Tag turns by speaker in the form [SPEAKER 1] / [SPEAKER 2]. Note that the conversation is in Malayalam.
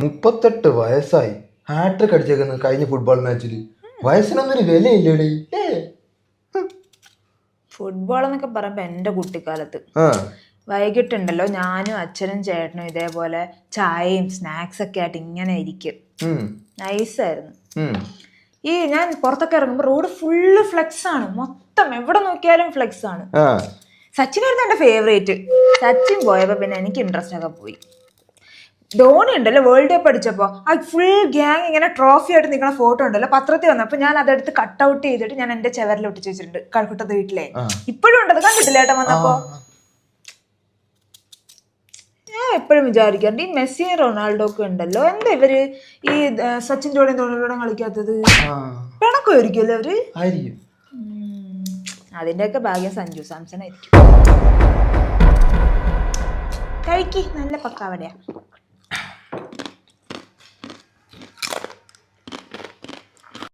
[SPEAKER 1] 38 വയസ്സായി ഹാട്രിക് അടിച്ചേക്കുന്നത് കഴിഞ്ഞ ഫുട്ബോൾ മാച്ചിൽ. വയസ്സിനൊന്നൊരു വിലയില്ലേടി.
[SPEAKER 2] ഫുട്ബോൾ എന്നൊക്കെ പറയുമ്പോ എന്റെ കുട്ടിക്കാലത്ത് വൈകിട്ടുണ്ടല്ലോ ഞാനും അച്ഛനും ചേട്ടനും ഇതേപോലെ ചായയും സ്നാക്സ് ഒക്കെ ആയിട്ട് ഇങ്ങനെ ഇരിക്കും. നൈസായിരുന്നു. ഈ ഞാൻ പുറത്തൊക്കെ ഇറങ്ങുമ്പോ റോഡ് ഫുള്ള് ഫ്ലെക്സ് ആണ്, മൊത്തം എവിടെ നോക്കിയാലും ഫ്ലെക്സ് ആണ്. സച്ചിനായിരുന്നു എന്റെ ഫേവറേറ്റ്. സച്ചിൻ പോയപ്പോ പിന്നെ എനിക്ക് ഇൻട്രസ്റ്റ് ഒക്കെ പോയി. ധോണി ഉണ്ടല്ലോ വേൾഡ് കപ്പ് അടിച്ചപ്പോ ആ ഫുൾ ഗ്യാങ് ഇങ്ങനെ ട്രോഫി ആയിട്ട് നിൽക്കുന്ന ഫോട്ടോ ഉണ്ടല്ലോ പത്രത്തിൽ വന്നു. അപ്പൊ ഞാൻ അതെടുത്ത് കട്ട് ഔട്ട് ചെയ്തിട്ട് ഞാൻ എന്റെ ചെവരിൽ ഒട്ടിച്ച് വെച്ചിട്ടുണ്ട് കഴക്കൂട്ടത്തെ വീട്ടിലെ. ഇപ്പോഴും ഉണ്ടത്, കണ്ടിട്ടില്ല ഏട്ടൻ വന്നപ്പോ. ഞാൻ എപ്പോഴും വിചാരിക്കാറുണ്ട് ഈ മെസ്സിയും റൊണാൾഡോ ഒക്കെ ഉണ്ടല്ലോ, എന്താ ഇവര് ഈ സച്ചിന്റെ കൂടെ ധോണിയോടെ കളിക്കാത്തത്? പിണക്കമായിരിക്കുമല്ലോ അവര്. അതിന്റെയൊക്കെ ഭാഗ്യം സഞ്ജു സാംസൺ ആയിരിക്കും. കഴിക്ക്, നല്ല പക്കാവടയാ.